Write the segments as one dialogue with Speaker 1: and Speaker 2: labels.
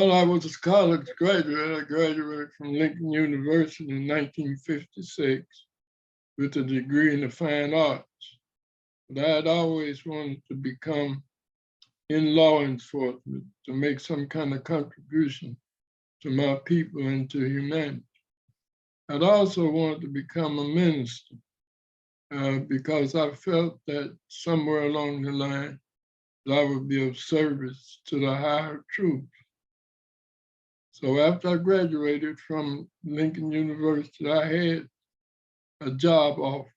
Speaker 1: Well, I was a college graduate. I graduated from Lincoln University in 1956 with a degree in the fine arts. But I had always wanted to become in law enforcement, to make some kind of contribution to my people and to humanity. I'd also wanted to become a minister because I felt that somewhere along the line that I would be of service to the higher truth. So after I graduated from Lincoln University, I had a job offer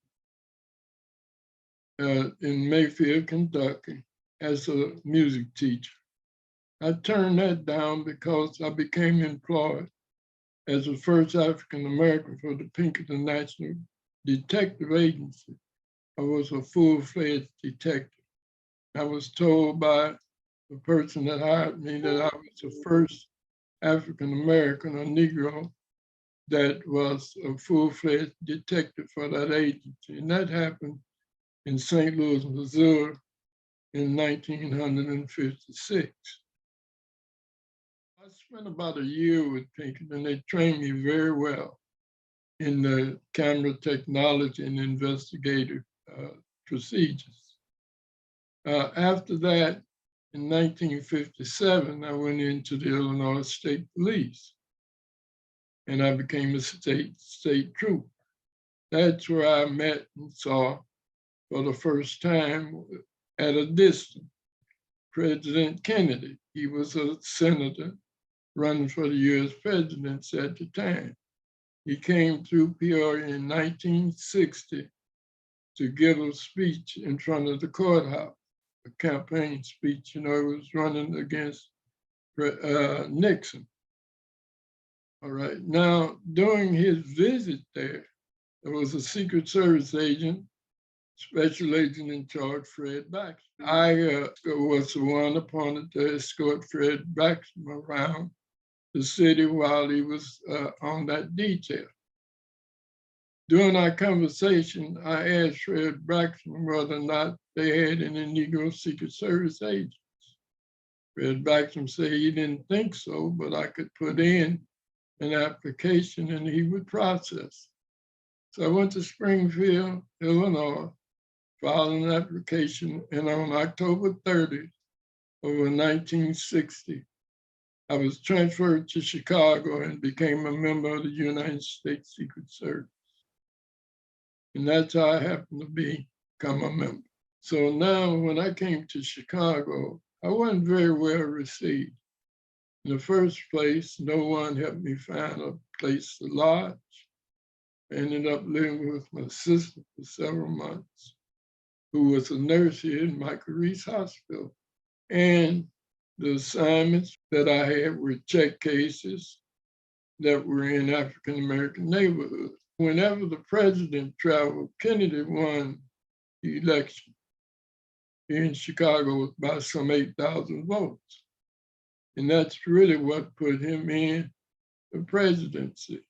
Speaker 1: in Mayfield, Kentucky, as a music teacher. I turned that down because I became employed as the first African American for the Pinkerton National Detective Agency. I was a full-fledged detective. I was told by the person that hired me that I was the first African American or Negro that was a full-fledged detective for that agency. And that happened in St. Louis, Missouri in 1956. I spent about a year with Pinkerton. They trained me very well in the camera technology and investigative procedures. After that, in 1957, I went into the Illinois State Police and I became a state trooper. That's where I met and saw for the first time at a distance President Kennedy. He was a senator running for the U.S. presidency at the time. He came through Peoria in 1960 to give a speech in front of the courthouse, a campaign speech. He was running against Nixon. All right. Now, during his visit there was a Secret Service agent, Special Agent in Charge, Fred Baxter. I was the one appointed to escort Fred Baxter around the city while he was on that detail. During our conversation, I asked Fred Baxter whether or not they had any Negro Secret Service agents. Fred Baxter said he didn't think so, but I could put in an application and he would process. So I went to Springfield, Illinois, filed an application, and on October 30th of 1960, I was transferred to Chicago and became a member of the United States Secret Service. And that's how I happened to become a member. So now when I came to Chicago, I wasn't very well received. In the first place, no one helped me find a place to lodge. I ended up living with my sister for several months, who was a nurse here in Michael Reese Hospital. And the assignments that I had were check cases that were in African-American neighborhoods. Whenever the president traveled, Kennedy won the election here in Chicago by some 8,000 votes. And that's really what put him in the presidency.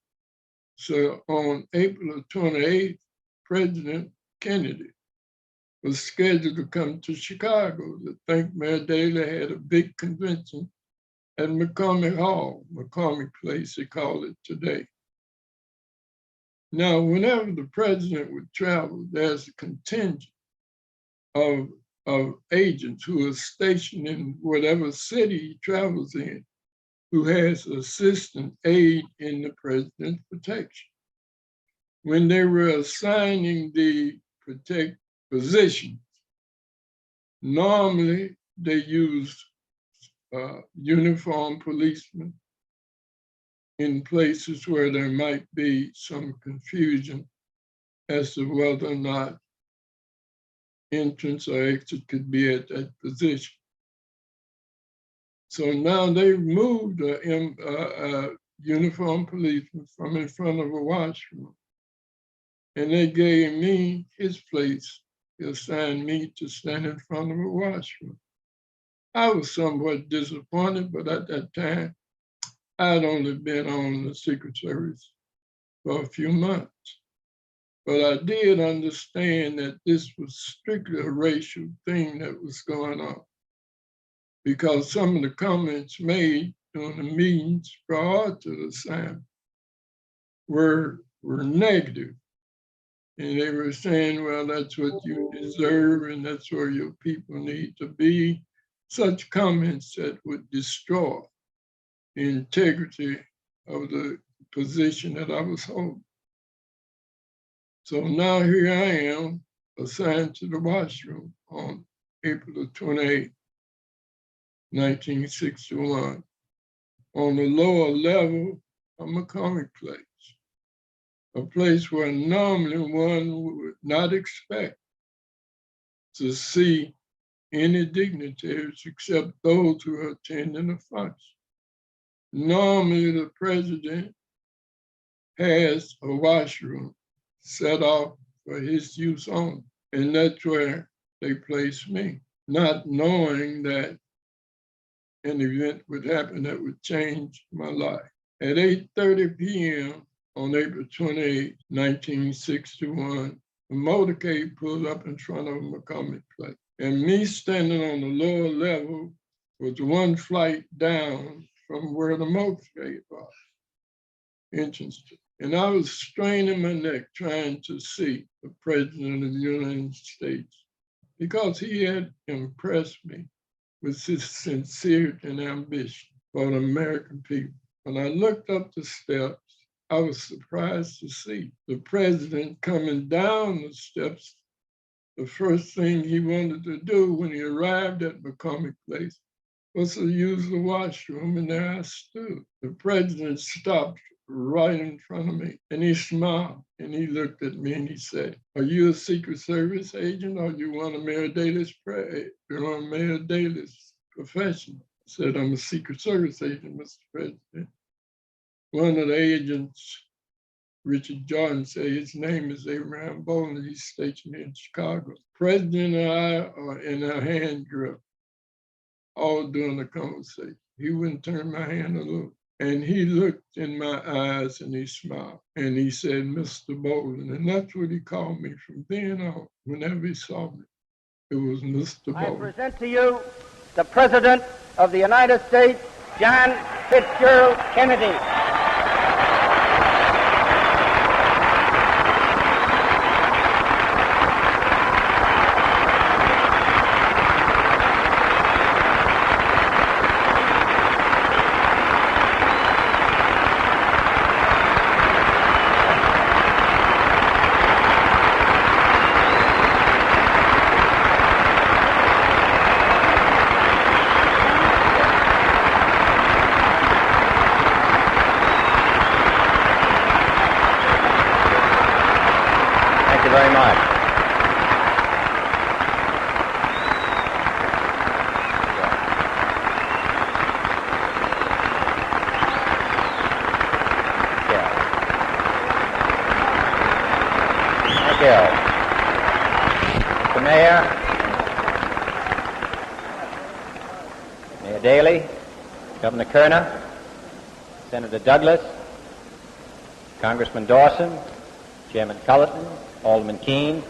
Speaker 1: So on April 28th, President Kennedy was scheduled to come to Chicago. To think Mayor Daley had a big convention at McCormick Hall, McCormick Place, they call it today. Now, whenever the president would travel, there's a contingent of agents who are stationed in whatever city he travels in, who has assistant aid in the president's protection. When they were assigning the protect positions, normally they used uniformed policemen in places where there might be some confusion as to whether or not entrance or exit could be at that position. So now they moved a uniformed policeman from in front of a washroom, and they gave me his place. He assigned me to stand in front of a washroom. I was somewhat disappointed, but at that time, I'd only been on the Secret Service for a few months. But I did understand that this was strictly a racial thing that was going on, because some of the comments made during the meetings prior to the assignment were negative. And they were saying, well, that's what you deserve and that's where your people need to be. Such comments that would destroy the integrity of the position that I was holding. So now here I am, assigned to the washroom on April 28, 1961, on the lower level of McCormick Place, a place where normally one would not expect to see any dignitaries except those who are attending the function. Normally, the president has a washroom set off for his use only, and that's where they placed me, not knowing that an event would happen that would change my life. At 8:30 p.m. on April 28, 1961, a motorcade pulled up in front of McCormick Place. And me standing on the lower level was one flight down from where the motorcade was, entrance to. And I was straining my neck trying to see the President of the United States because he had impressed me with his sincerity and ambition for the American people. When I looked up the steps, I was surprised to see the president coming down the steps. The first thing he wanted to do when he arrived at McCormick Place was to use the washroom, and there I stood. The president stopped right in front of me, and he smiled, and he looked at me and he said, "Are you a Secret Service agent, or you want a Mayor Daley's profession?" I said, "I'm a Secret Service agent, Mr. President." One of the agents, Richard Jordan, said his name is Abraham Bolden. He's stationed in Chicago. President and I are in a hand grip all during the conversation. He wouldn't turn my hand a little. And he looked in my eyes and he smiled. And he said, "Mr. Bolden." And that's what he called me from then on. Whenever he saw me, it was Mr. Bolden.
Speaker 2: I present to you the President of the United States, John Fitzgerald Kennedy. Very much. Thank you. The Mayor, Mayor Daley, Governor Kerner, Senator Douglas, Congressman Dawson, Chairman Cullerton, Alderman Keene,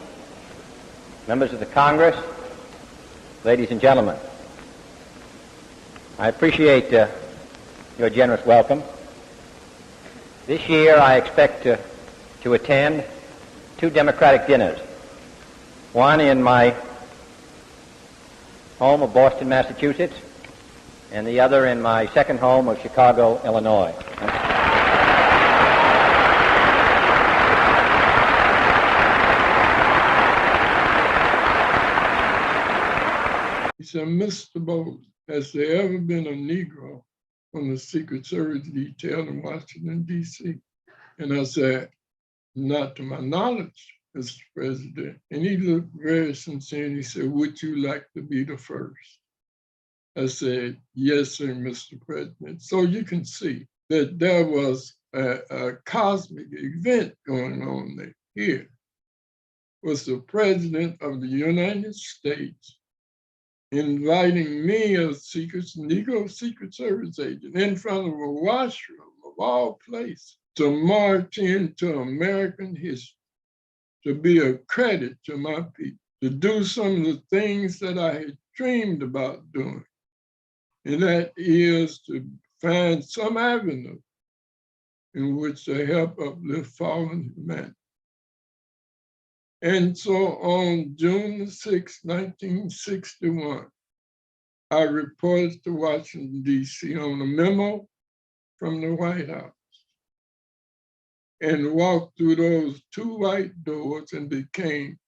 Speaker 2: members of the Congress, ladies and gentlemen. I appreciate your generous welcome. This year I expect to attend 2 Democratic dinners, one in my home of Boston, Massachusetts, and the other in my second home of Chicago, Illinois.
Speaker 1: He said, "Mr. Bolden, has there ever been a Negro on the Secret Service detail in Washington, D.C.? And I said, "Not to my knowledge, Mr. President." And he looked very sincere and he said, "Would you like to be the first?" I said, "Yes, sir, Mr. President." So you can see that there was a cosmic event going on there. Here was the President of the United States inviting me as Negro Secret Service agent in front of a washroom of all places to march into American history, to be a credit to my people, to do some of the things that I had dreamed about doing. And that is to find some avenue in which to help uplift fallen humanity. And so on June 6, 1961, I reported to Washington, D.C. on a memo from the White House and walked through those two white doors and became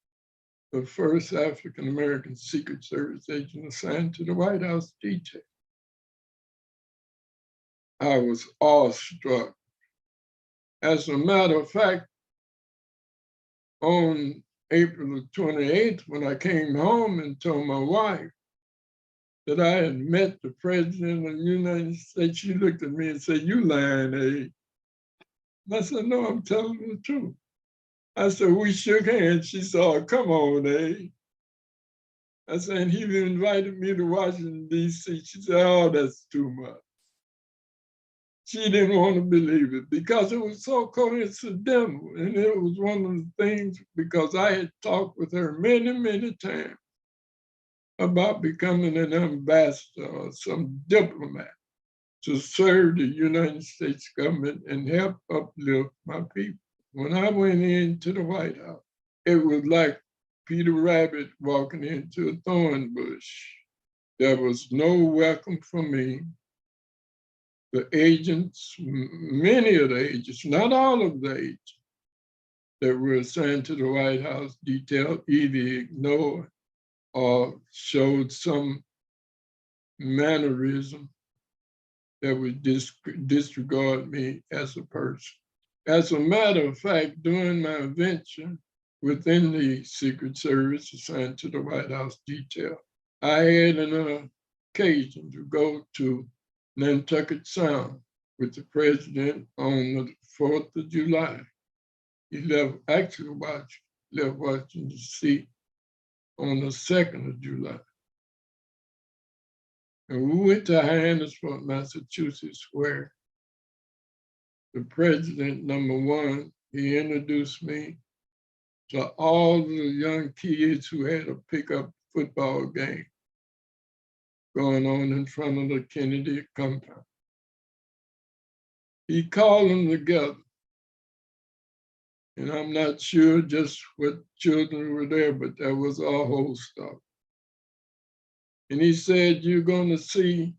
Speaker 1: the first African-American Secret Service agent assigned to the White House detail. I was awestruck. As a matter of fact, on April the 28th, when I came home and told my wife that I had met the President of the United States, she looked at me and said, "You lying, eh?" And I said, "No, I'm telling the truth." I said, "We shook hands." She said, "Oh, come on, eh?" I said, "And he invited me to Washington, D.C." She said, "Oh, that's too much." She didn't want to believe it because it was so coincidental. And it was one of the things, because I had talked with her many, many times about becoming an ambassador or some diplomat to serve the United States government and help uplift my people. When I went into the White House, it was like Peter Rabbit walking into a thorn bush. There was no welcome for me. The agents, many of the agents, not all of the agents that were assigned to the White House detail, either ignored or showed some mannerism that would disregard me as a person. As a matter of fact, during my venture within the Secret Service assigned to the White House detail, I had an occasion to go to Nantucket Sound with the president on the 4th of July. He left Washington, D.C. on the 2nd of July. And we went to Hyannisburg, Massachusetts, where the president, number one, he introduced me to all the young kids who had a pickup football game going on in front of the Kennedy compound. He called them together. And I'm not sure just what children were there, but there was a host of them. And he said, "You're going to see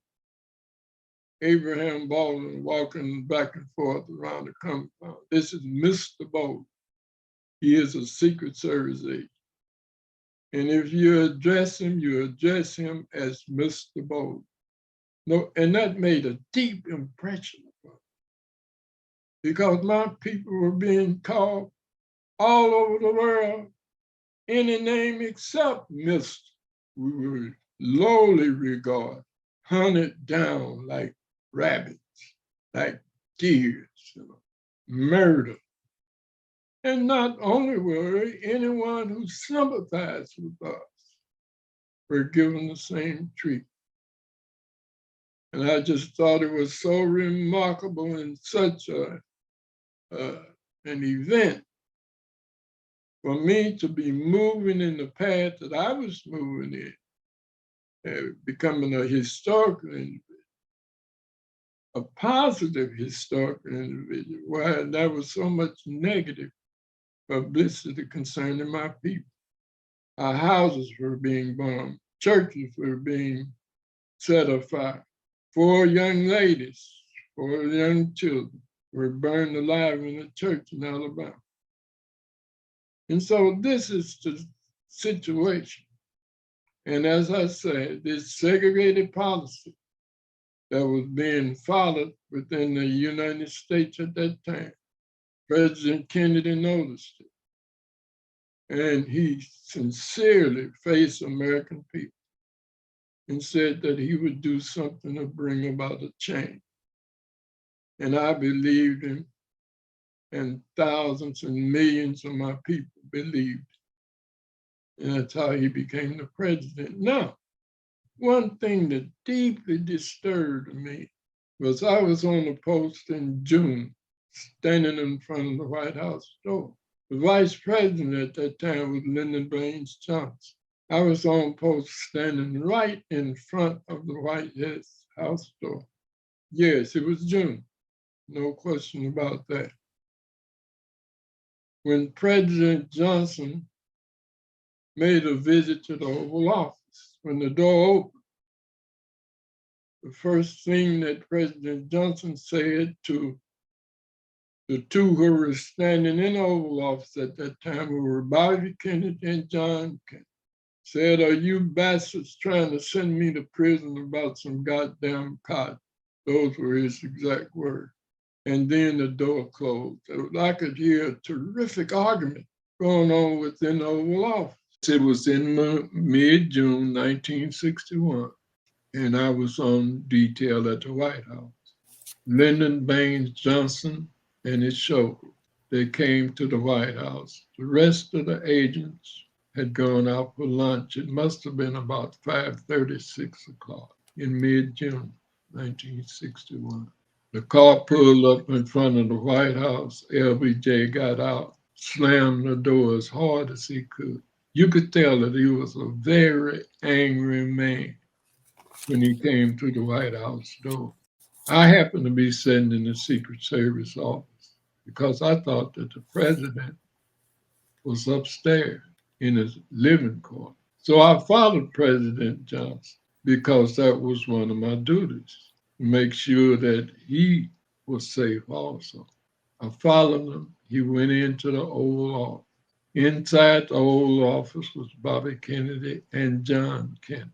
Speaker 1: Abraham Bolden walking back and forth around the compound. This is Mr. Bolden. He is a Secret Service agent. And if you address him as Mr. Bolden." No, and that made a deep impression upon me, because my people were being called all over the world any name except Mr. We were lowly regarded, hunted down like rabbits, like deers, murdered. And not only were anyone who sympathized with us were given the same treatment. And I just thought it was so remarkable and such an event for me to be moving in the path that I was moving in, becoming a historical individual, a positive historical individual, where there was so much negative publicity concerning my people. Our houses were being bombed, churches were being set afire. 4 young ladies, 4 young children were burned alive in a church in Alabama. And so this is the situation. And as I said, this segregated policy that was being followed within the United States at that time, President Kennedy noticed it. And he sincerely faced American people and said that he would do something to bring about a change. And I believed him, and thousands and millions of my people believed. And that's how he became the president. Now, one thing that deeply disturbed me was I was on a post in June, standing in front of the White House door. The vice president at that time was Lyndon Johnson. I was on post standing right in front of the White House door. Yes, it was June. No question about that. When President Johnson made a visit to the Oval Office, when the door opened, the first thing that President Johnson said to the two who were standing in the Oval Office at that time, who were Bobby Kennedy and John Kennedy, said, "Are you bastards trying to send me to prison about some goddamn cotton?" Those were his exact words. And then the door closed. I could hear a terrific argument going on within the Oval Office. It was in mid-June 1961, and I was on detail at the White House. Lyndon Johnson and his chauffeur, they came to the White House. The rest of the agents had gone out for lunch. It must have been about 5:30, 6 o'clock in mid-June 1961. The car pulled up in front of the White House. LBJ got out, slammed the door as hard as he could. You could tell that he was a very angry man when he came to the White House door. I happened to be sitting in the Secret Service office because I thought that the president was upstairs in his living quarters. So I followed President Johnson because that was one of my duties, to make sure that he was safe also. I followed him. He went into the Oval Office. Inside the Oval Office was Bobby Kennedy and John Kennedy,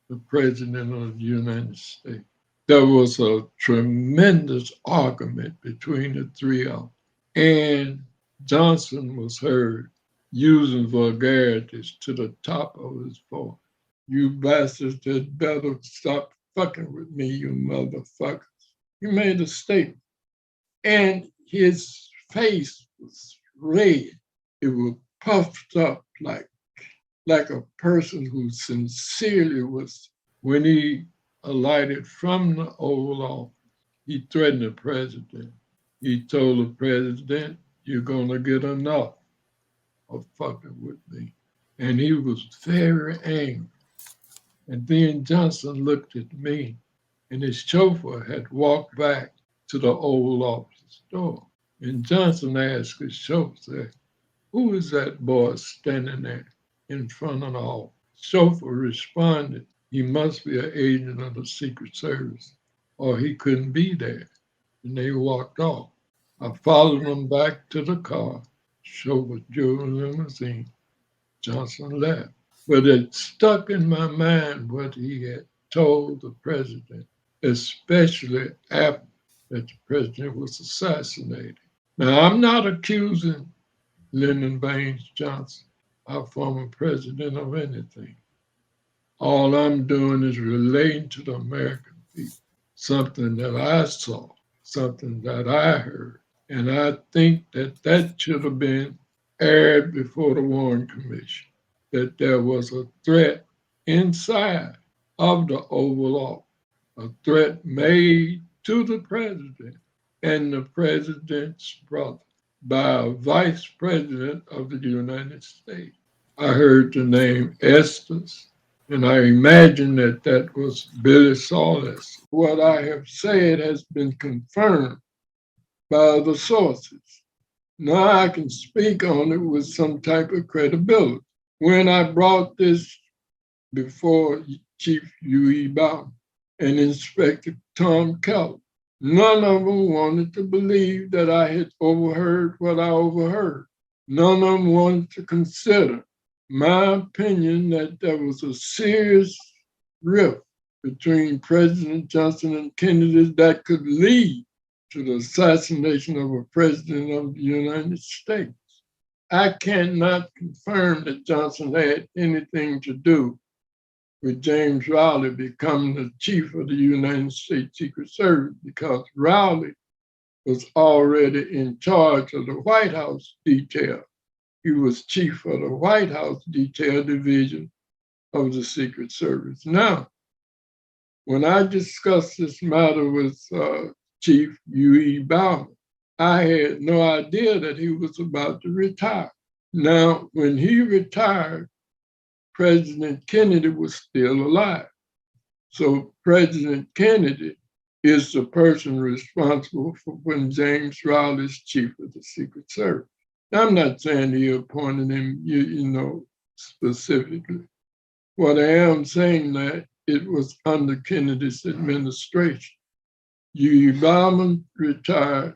Speaker 1: the President of the United States. There was a tremendous argument between the three of them. And Johnson was heard using vulgarities to the top of his voice. "You bastards had better stop fucking with me, you motherfuckers." He made a statement. And his face was red. It was puffed up like a person who sincerely was. When he alighted from the Oval Office, he threatened the president. He told the president, "You're going to get enough of fucking with me." And he was very angry. And then Johnson looked at me, and his chauffeur had walked back to the Oval Office door. And Johnson asked his chauffeur, "Who is that boy standing there in front of the office?" Chauffeur responded, "He must be an agent of the Secret Service, or he couldn't be there." And they walked off. I followed them back to the car. Chauffeur drove a limousine. Johnson left. But it stuck in my mind what he had told the president, especially after that the president was assassinated. Now, I'm not accusing Lyndon Baines Johnson, our former president, of anything. All I'm doing is relating to the American people something that I saw, something that I heard. And I think that that should have been aired before the Warren Commission, that there was a threat inside of the Oval Office, a threat made to the president and the president's brother by a vice president of the United States. I heard the name Estes, and I imagine that that was Billy Solis. What I have said has been confirmed by other sources. Now I can speak on it with some type of credibility. When I brought this before Chief U.E. Bowden and Inspector Tom Keller, none of them wanted to believe that I had overheard what I overheard. None of them wanted to consider my opinion that there was a serious rift between President Johnson and Kennedy that could lead to the assassination of a president of the United States. I cannot confirm that Johnson had anything to do with James Rowley becoming the chief of the United States Secret Service, because Rowley was already in charge of the White House detail. He was chief of the White House detail division of the Secret Service. Now, when I discussed this matter with Chief U.E. Bowden, I had no idea that he was about to retire. Now, when he retired, President Kennedy was still alive. So President Kennedy is the person responsible for when James Rowley is chief of the Secret Service. Now, I'm not saying he appointed him, specifically. What I am saying that it was under Kennedy's administration. Huey Bauman retired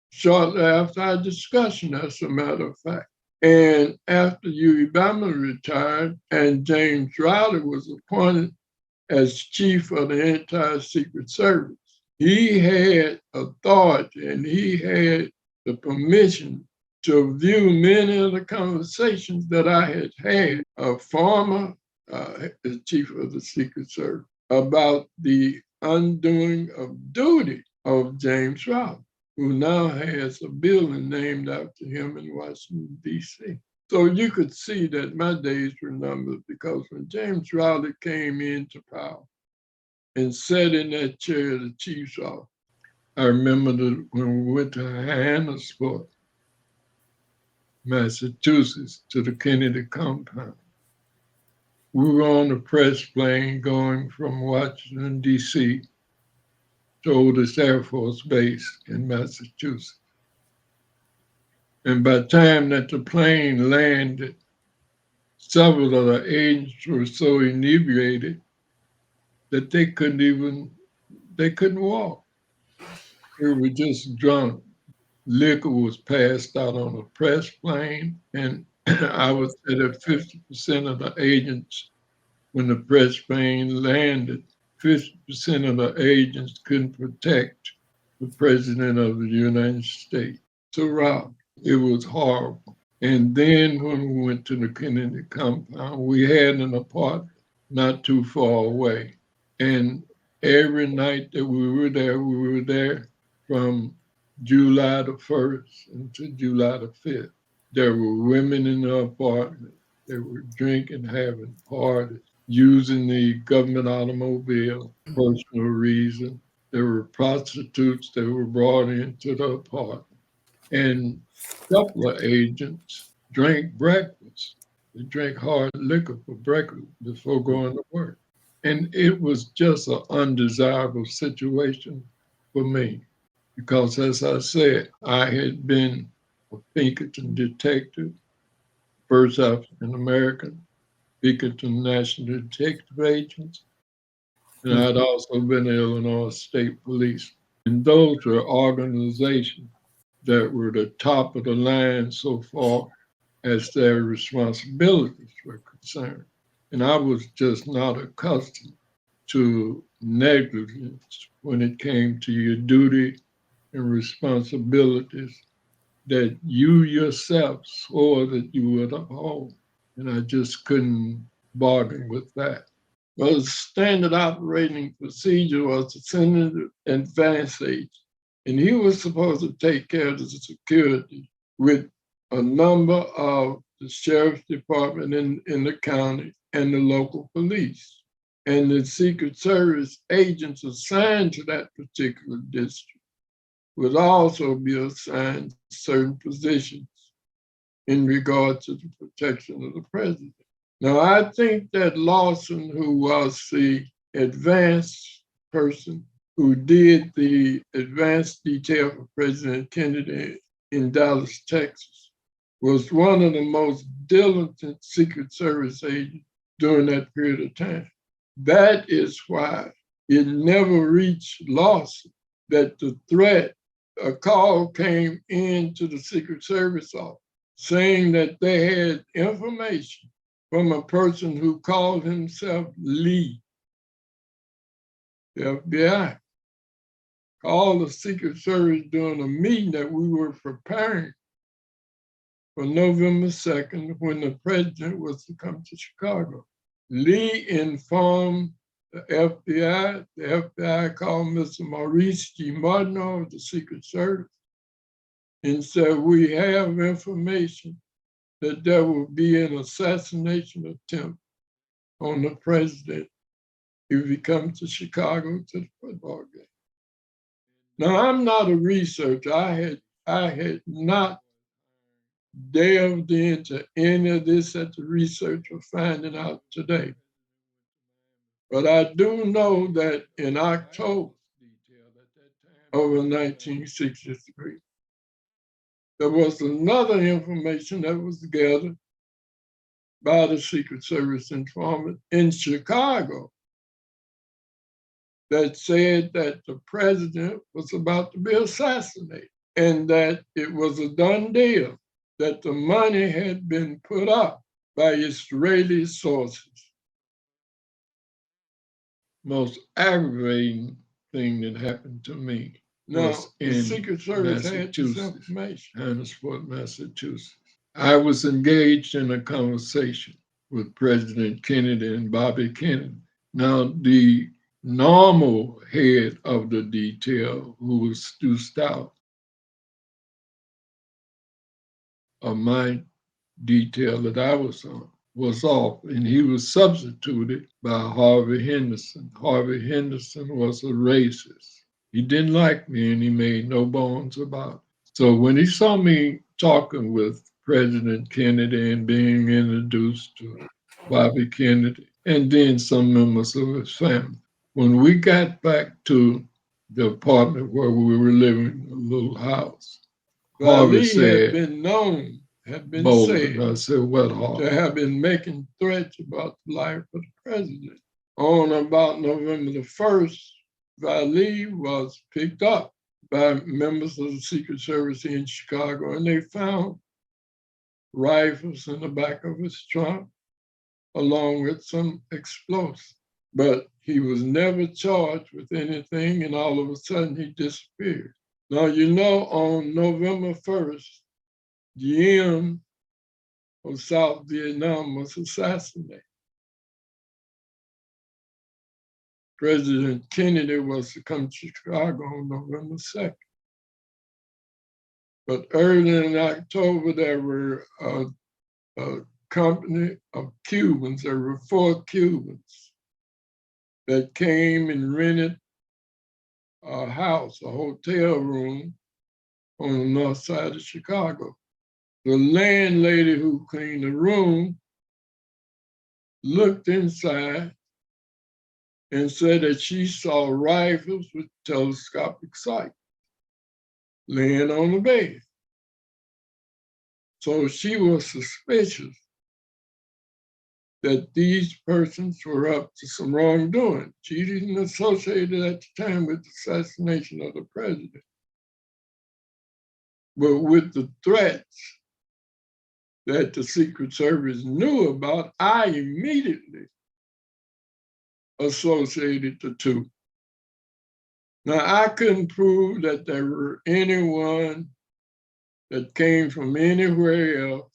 Speaker 1: shortly after our discussion, as a matter of fact. And after Huey Bauman retired and James Rowley was appointed as chief of the entire Secret Service, he had authority and he had the permission to view many of the conversations that I had had a former chief of the Secret Service about the undoing of duty of James Rowley, who now has a building named after him in Washington, D.C. So you could see that my days were numbered, because when James Rowley came into power and sat in that chair of the chief's office, I remember when we went to Hyannisport, Massachusetts, to the Kennedy compound. We were on the press plane going from Washington, D.C. to Otis Air Force Base in Massachusetts. And by the time that the plane landed, several of the agents were so inebriated that they couldn't walk. They were just drunk. Liquor was passed out on a press plane, and I would say that 50% of the agents, when the press plane landed, 50% of the agents couldn't protect the President of the United States. So, Rob, it was horrible. And then when we went to the Kennedy compound, we had an apartment not too far away. And every night that we were there from July the 1st until July the 5th. There were women in the apartment. They were drinking, having parties, using the government automobile for personal reason. There were prostitutes that were brought into the apartment. And a couple of agents drank breakfast. They drank hard liquor for breakfast before going to work. And it was just an undesirable situation for me. Because, as I said, I had been a Pinkerton detective, first African American, Pinkerton National Detective Agents, and I'd also been in Illinois State Police. And those were organizations that were the top of the line so far as their responsibilities were concerned. And I was just not accustomed to negligence when it came to your duty and responsibilities that you yourself swore that you would uphold. And I just couldn't bargain with that. Well, the standard operating procedure was to send an advance agent, and he was supposed to take care of the security with a number of the sheriff's department in the county and the local police. And the Secret Service agents assigned to that particular district would also be assigned certain positions in regard to the protection of the president. Now, I think that Lawson, who was the advanced person who did the advanced detail for President Kennedy in Dallas, Texas, was one of the most diligent Secret Service agents during that period of time. That is why it never reached Lawson that the threat, a call came into the Secret Service office saying that they had information from a person who called himself Lee. The FBI called the Secret Service during a meeting that we were preparing for November 2nd when the president was to come to Chicago. Lee informed the FBI. The FBI called Mr. Maurice G. Martineau of the Secret Service and said, we have information that there will be an assassination attempt on the president if he comes to Chicago to the football game. Now, I'm not a researcher. I had not delved into any of this that the research are finding out today. But I do know that in October over 1963. There was another information that was gathered by the Secret Service informant in Chicago that said that the president was about to be assassinated and that it was a done deal, that the money had been put up by Israeli sources. Most aggravating thing that happened to me was the Secret Service had this information. Hannahsport, Massachusetts. I was engaged in a conversation with President Kennedy and Bobby Kennedy. Now, the normal head of the detail, who was Stu Stout, of my detail that I was on, was off, and he was substituted by Harvey Henderson. Harvey Henderson was a racist. He didn't like me, and he made no bones about it. So when he saw me talking with President Kennedy and being introduced to Bobby Kennedy, and then some members of his family, when we got back to the apartment where we were living, a little house, Harvey said, had been Bolden. Said, I said, what, Harvey? To have been making threats about the life of the president. On about November the 1st, Vallee was picked up by members of the Secret Service in Chicago, and they found rifles in the back of his trunk, along with some explosives. But he was never charged with anything, and all of a sudden he disappeared. Now, you know, on November 1st, Diem of South Vietnam was assassinated. President Kennedy was to come to Chicago on November 2nd. But early in October, there were a company of Cubans. There were 4 Cubans that came and rented a house, a hotel room on the north side of Chicago. The landlady who cleaned the room looked inside and said that she saw rifles with telescopic sight laying on the bed. So she was suspicious that these persons were up to some wrongdoing. She didn't associate it at the time with the assassination of the president, but with the threats that the Secret Service knew about, I immediately associated the two. Now, I couldn't prove that there were anyone that came from anywhere else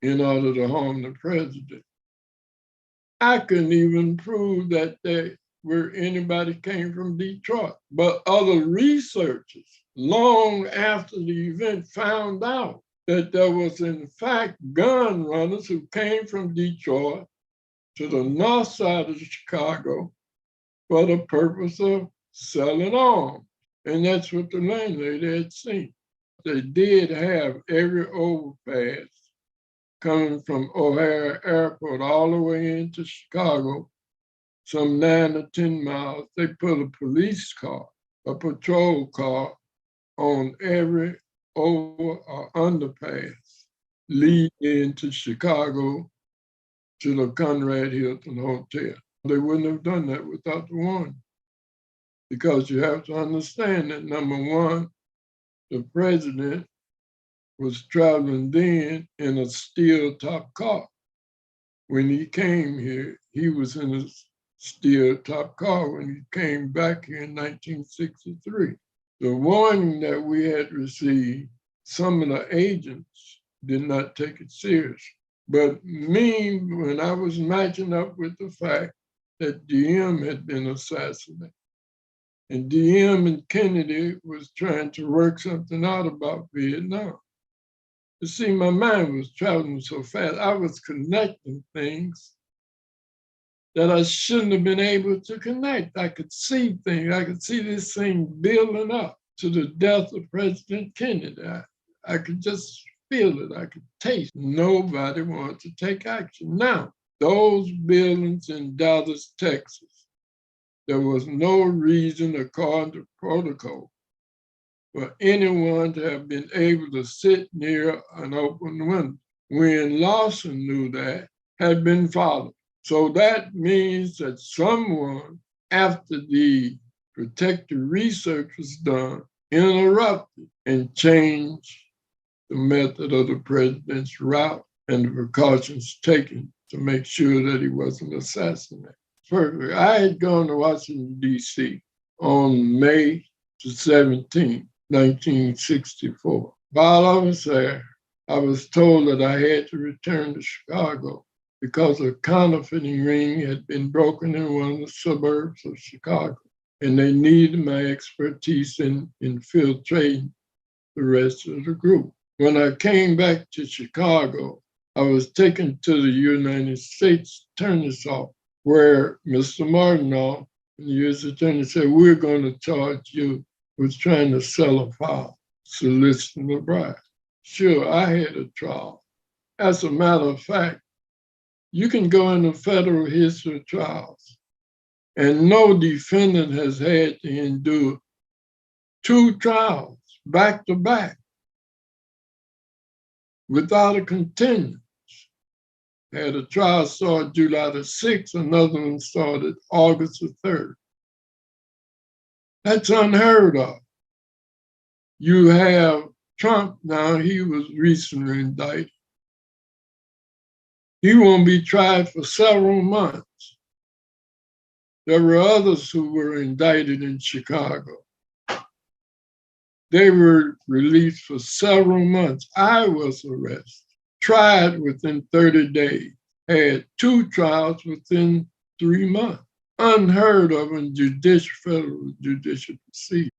Speaker 1: in order to harm the president. I couldn't even prove that there were anybody came from Detroit, but other researchers, long after the event, found out that there was in fact gun runners who came from Detroit to the north side of Chicago for the purpose of selling arms. And that's what the landlady had seen. They did have every overpass coming from O'Hare Airport all the way into Chicago, some 9 or 10 miles. They put a police car, a patrol car, on every over or underpass leading into Chicago to the Conrad Hilton Hotel. They wouldn't have done that without the warning, because you have to understand that, number one, the president was traveling then in a steel top car. When he came here, he was in a steel top car when he came back here in 1963. The warning that we had received, some of the agents did not take it serious. But me, when I was matching up with the fact that Diem had been assassinated, and Diem and Kennedy was trying to work something out about Vietnam. You see, my mind was traveling so fast, I was connecting things that I shouldn't have been able to connect. I could see things. I could see this thing building up to the death of President Kennedy. I could just feel it. I could taste. Nobody wanted to take action. Now, those buildings in Dallas, Texas, there was no reason according to protocol for anyone to have been able to sit near an open window. When Lawson knew that, had been followed. So that means that someone, after the protective research was done, interrupted and changed the method of the president's route and the precautions taken to make sure that he wasn't assassinated. Perfect. I had gone to Washington, D.C. on May 17, 1964. While I was there, I was told that I had to return to Chicago because a counterfeiting ring had been broken in one of the suburbs of Chicago, and they needed my expertise in infiltrating the rest of the group. When I came back to Chicago, I was taken to the United States Attorney's office, where Mr. Martinoff, the U.S. Attorney, said, "We're going to charge you with trying to sell a file, soliciting a bribe." Sure, I had a trial. As a matter of fact, you can go into federal history trials, and no defendant has had to endure 2 trials back to back without a continuance. Had a trial started July the 6th, another one started August the 3rd. That's unheard of. You have Trump now, he was recently indicted. He won't be tried for several months. There were others who were indicted in Chicago. They were released for several months. I was arrested, tried within 30 days, had 2 trials within 3 months. Unheard of in federal judicial proceedings.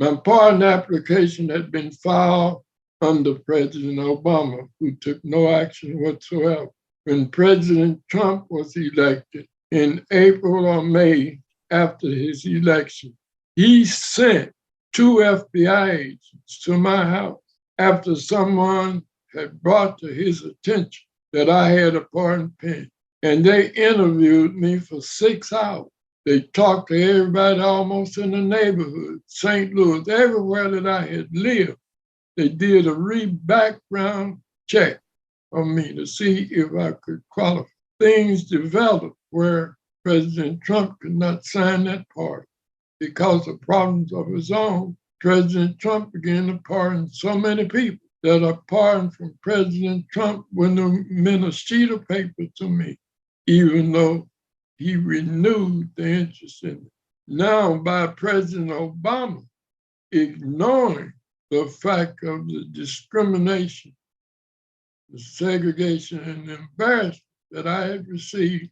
Speaker 1: My pardon application had been filed under President Obama, who took no action whatsoever. When President Trump was elected in April or May after his election, he sent 2 FBI agents to my house after someone had brought to his attention that I had a pardon pending. And they interviewed me for 6 hours. They talked to everybody almost in the neighborhood, St. Louis, everywhere that I had lived. They did a background check on me to see if I could qualify. Things developed where President Trump could not sign that pardon. Because of problems of his own, President Trump began to pardon so many people that a pardon from President Trump wouldn't have meant a sheet of paper to me, even though he renewed the interest in it. Now, by President Obama ignoring the fact of the discrimination, the segregation, and the embarrassment that I had received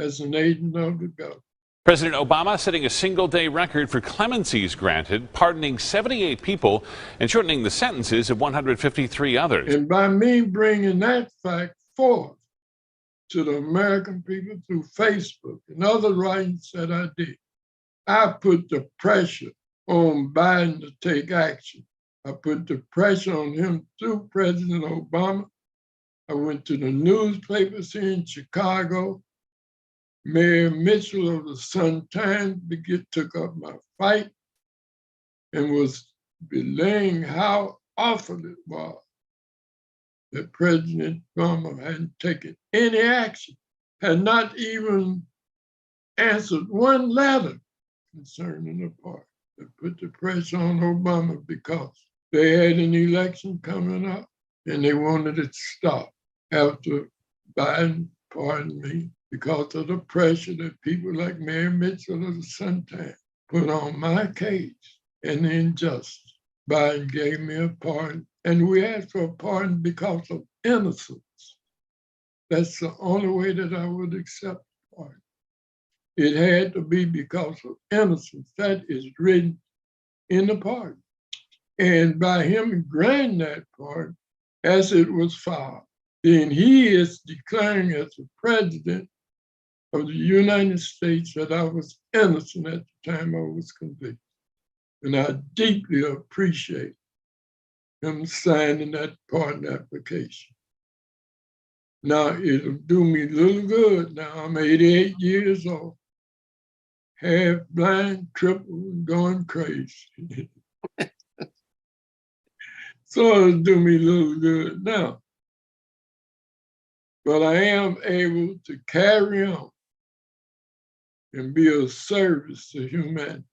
Speaker 1: as an agent of the government.
Speaker 3: President Obama setting a single-day record for clemencies granted, pardoning 78 people and shortening the sentences of 153 others.
Speaker 1: And by me bringing that fact forth to the American people through Facebook and other writings that I did, I put the pressure on Biden to take action. I put the pressure on him through President Obama. I went to the newspapers here in Chicago. Mayor Mitchell of the Sun-Times took up my fight and was belaying how awful it was that President Obama hadn't taken any action, had not even answered one letter concerning the pardon. They put the pressure on Obama because they had an election coming up and they wanted it stopped after Biden pardoned me, because of the pressure that people like Mayor Mitchell of the Sun-Times put on my case and the injustice. Biden gave me a pardon, and we asked for a pardon because of innocence. That's the only way that I would accept the pardon. It had to be because of innocence. That is written in the pardon. And by him granting that pardon, as it was filed, then he is declaring as the president of the United States that I was innocent at the time I was convicted. And I deeply appreciate him signing that pardon application. Now, it'll do me little good. Now, I'm 88 years old. half blind, triple, going crazy. So it'll do me a little good now. But I am able to carry on and be of service to humanity.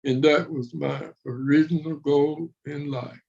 Speaker 1: And that was my original goal in life.